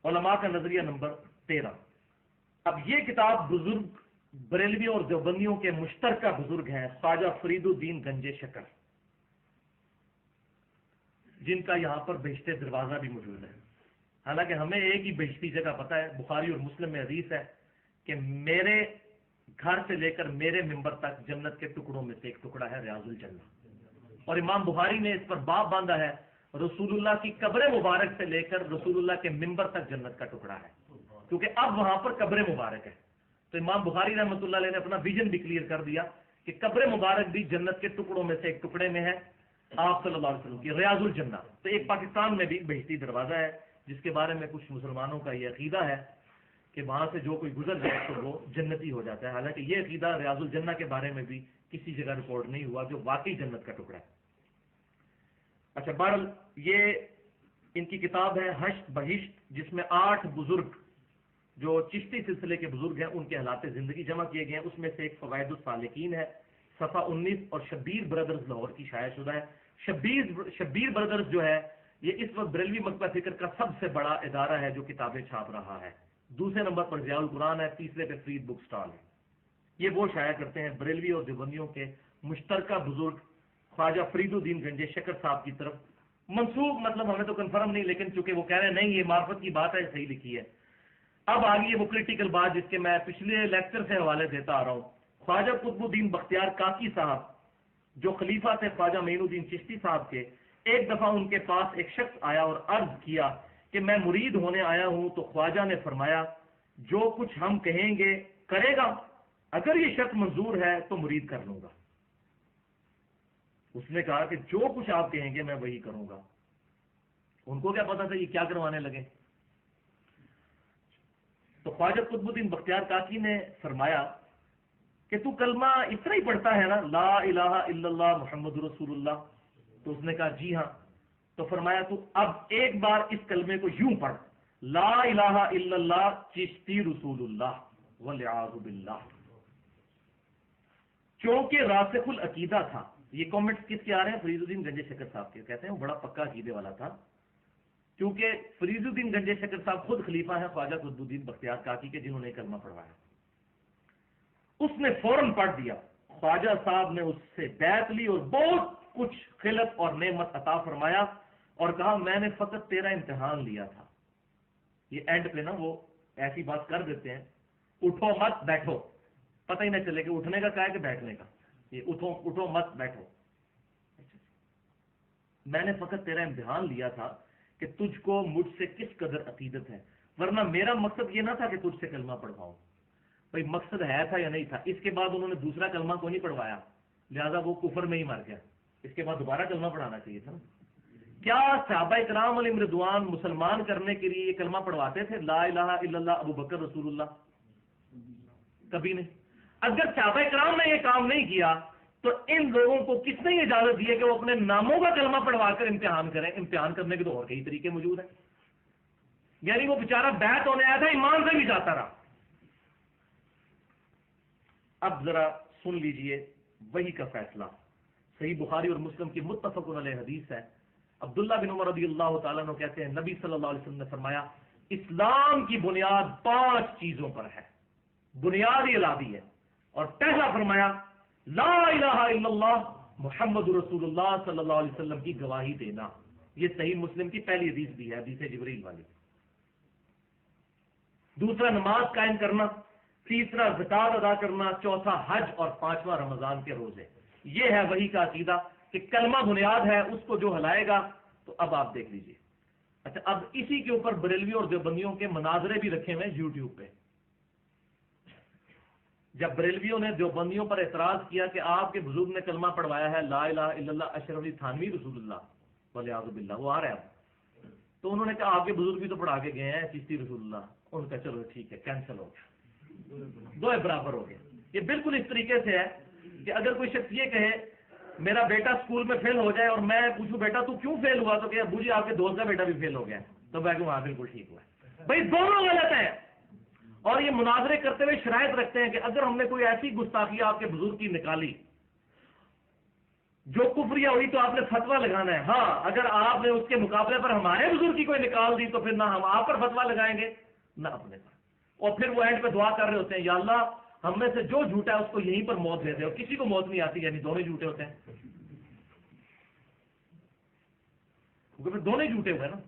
علماء کا نظریہ نمبر 13۔ اب یہ کتاب بزرگ بریلویوں اور دیوبندیوں کے مشترکہ بزرگ ہیں خواجہ فرید الدین گنج شکر، جن کا یہاں پر بہشت دروازہ بھی موجود ہے۔ حالانکہ ہمیں ایک ہی بہشتی جگہ پتہ ہے، بخاری اور مسلم میں حدیث ہے کہ میرے گھر سے لے کر میرے ممبر تک جنت کے ٹکڑوں میں سے ایک ٹکڑا ہے ریاض الجنہ، اور امام بخاری نے اس پر باب باندھا ہے رسول اللہ کی قبر مبارک سے لے کر رسول اللہ کے ممبر تک جنت کا ٹکڑا ہے، کیونکہ اب وہاں پر قبر مبارک ہے۔ تو امام بخاری رحمۃ اللہ علیہ نے اپنا ویژن بھی کلیئر کر دیا کہ قبر مبارک بھی جنت کے ٹکڑوں میں سے ایک ٹکڑے میں ہے آپ صلی اللہ علیہ وسلم کی ریاض الجنہ۔ تو ایک پاکستان میں بھی بہشتی دروازہ ہے جس کے بارے میں کچھ مسلمانوں کا یہ عقیدہ ہے کہ وہاں سے جو کوئی گزر جائے تو وہ جنتی ہو جاتا ہے، حالانکہ یہ عقیدہ ریاض الجنہ کے بارے میں بھی کسی جگہ ریکارڈ نہیں ہوا جو واقعی جنت کا ٹکڑا ہے۔ اچھا، بہرحال یہ ان کی کتاب ہے حشت بہشت، جس میں 8 بزرگ جو چشتی سلسلے کے بزرگ ہیں ان کے حالات زندگی جمع کیے گئے ہیں۔ اس میں سے ایک فوائد السالکین ہے، صفحہ 19، اور شبیر بردرز لاہور کی شائع شدہ ہے۔ شبیر بردرز جو ہے یہ اس وقت بریلوی مکتبہ فکر کا سب سے بڑا ادارہ ہے جو کتابیں چھاپ رہا ہے۔ دوسرے نمبر پر ضیاء القرآن ہے، تیسرے پہ فرید بک سٹال ہے۔ یہ وہ شائع کرتے ہیں بریلوی اور دیوبندیوں کے مشترکہ بزرگ خواجہ فرید الدین گنج شکر صاحب کی طرف منسوب، مطلب ہمیں تو کنفرم نہیں، لیکن چونکہ وہ کہہ رہے ہیں نہیں یہ معرفت کی بات ہے، صحیح لکھی ہے۔ اب آگے وہ کریٹیکل بات جس کے میں پچھلے لیکچر سے حوالے دیتا آ رہا ہوں۔ خواجہ قطب الدین بختیار کاکی صاحب جو خلیفہ تھے خواجہ معین الدین چشتی صاحب کے، ایک دفعہ ان کے پاس ایک شخص آیا اور عرض کیا کہ میں مرید ہونے آیا ہوں، تو خواجہ نے فرمایا جو کچھ ہم کہیں گے کرے گا، اگر یہ شرط منظور ہے تو مرید کر لوں گا۔ اس نے کہا کہ جو کچھ آپ کہیں گے میں وہی کروں گا۔ ان کو کیا پتا تھا یہ کیا کروانے لگے؟ تو خواجہ قطب الدین بختیار کاکی نے فرمایا کہ تو کلمہ اس طرح ہی پڑھتا ہے نا، لا الہ الا اللہ محمد رسول اللہ؟ تو اس نے کہا جی ہاں۔ تو فرمایا تو اب ایک بار اس کلمے کو یوں پڑھ، لا الہ الا اللہ چشتی رسول اللہ والعیاذ باللہ۔ چونکہ راسخ العقیدہ تھا، یہ کامنٹس کس کے آ رہے ہیں؟ فرید الدین گنج شکر صاحب کے، کہتے ہیں وہ بڑا پکا عقیدے والا تھا، کیونکہ فرید الدین گنج شکر صاحب خود خلیفہ ہیں خواجہ قطب الدین بختیار کاکی کے جنہوں نے کلمہ پڑھوایا۔ اس نے فوراً پڑھ دیا، خواجہ صاحب نے اس سے بیعت لی اور بہت کچھ خلت اور نعمت عطا فرمایا اور کہا میں نے فقط تیرا امتحان لیا تھا۔ یہ اینڈ پہ نا وہ ایسی بات کر دیتے ہیں، اٹھو مت بیٹھو، پتہ ہی نہ چلے کہ اٹھنے کا کہا ہے کہ بیٹھنے کا، یہ اٹھو مت بیٹھو۔ میں نے فقط تیرا امتحان لیا تھا کہ تجھ کو مجھ سے کس قدر عقیدت ہے، ورنہ میرا مقصد یہ نہ تھا کہ تجھ سے کلمہ پڑھواؤں۔ بھائی مقصد ہے تھا یا نہیں تھا؟ اس کے بعد انہوں نے دوسرا کلمہ کو نہیں پڑھوایا، لہذا وہ کفر میں ہی مر گیا۔ اس کے بعد دوبارہ کلمہ پڑھانا چاہیے تھا نا۔ کیا صحابہ کرام علیہم رضوان مسلمان کرنے کے لیے یہ کلمہ پڑھواتے تھے لا الہ الا اللہ ابو بکر رسول اللہ؟ کبھی نہیں۔ اگر صحابہ کرام نے یہ کام نہیں کیا تو ان لوگوں کو کس نے اجازت دی ہے کہ وہ اپنے ناموں کا کلمہ پڑھوا کر امتحان کریں؟ امتحان کرنے کے تو اور کئی طریقے موجود ہیں۔ یعنی وہ بیچارہ بیعت ہونے آیا تھا، ایمان سے بھی جاتا رہا۔ اب ذرا سن لیجئے وحی کا فیصلہ، صحیح بخاری اور مسلم کی متفق علیہ حدیث ہے۔ عبداللہ بن عمر رضی اللہ تعالیٰ عنہ کہتے ہیں نبی صلی اللہ علیہ وسلم نے فرمایا اسلام کی بنیاد 5 چیزوں پر ہے، بنیاد یہ لادی ہے، اور پہلا فرمایا لا الہ الا اللہ محمد رسول اللہ صلی اللہ علیہ وسلم کی گواہی دینا۔ یہ صحیح مسلم کی پہلی حدیث بھی ہے، حدیث جبریل والی۔ دوسرا نماز قائم کرنا، تیسرا زکوٰۃ ادا کرنا، چوتھا حج، اور 5واں رمضان کے روزے۔ یہ ہے وحی کا عقیدہ کہ کلمہ بنیاد ہے، اس کو جو ہلائے گا۔ تو اب آپ دیکھ لیجئے، اچھا اب اسی کے اوپر بریلوی اور دیوبندیوں کے مناظرے بھی رکھے ہوئے یوٹیوب پہ۔ جب بریلویوں نے دیوبندیوں پر اعتراض کیا کہ آپ کے بزرگ نے کلمہ پڑھوایا ہے لا الہ الا اللہ اشرف علی تھانوی رسول اللہ والعیاذ باللہ، وہ آ رہا ہے، تو انہوں نے کہا آپ کے بزرگ بھی تو پڑھا کے گئے ہیں چشتی رسول اللہ۔ ان کا چلو ٹھیک ہے کینسل ہو گیا، دو برابر ہو گیا۔ یہ بالکل اس طریقے سے ہے کہ اگر کوئی شخص یہ کہے میرا بیٹا اسکول میں فیل ہو جائے اور میں پوچھوں بیٹا تو کیوں فیل ہوا، تو کہ ابو جی آپ کے دوست کا بیٹا بھی فیل ہو گیا، تو میں کہوں ہاں بالکل ٹھیک ہوا ہے۔ بھائی دونوں غلط ہیں، اور یہ مناظرے کرتے ہوئے شرائط رکھتے ہیں کہ اگر ہم نے کوئی ایسی گستاخی آپ کے بزرگ کی نکالی جو کفریہ ہوئی تو آپ نے فتویٰ لگانا ہے. ہاں اگر آپ نے اس کے مقابلے پر ہمارے بزرگ کی کوئی نکال دی تو پھر نہ ہم آپ پر فتویٰ لگائیں گے نہ اپنے پر. اور پھر وہ اینڈ پہ دعا کر رہے ہوتے ہیں یا اللہ ہم میں سے جو جھوٹا ہے اس کو یہیں پر موت دے دے, اور کسی کو موت نہیں آتی, یعنی دونوں جھوٹے ہوتے ہیں, کیونکہ پھر دونوں ہی جھوٹے ہوئے نا.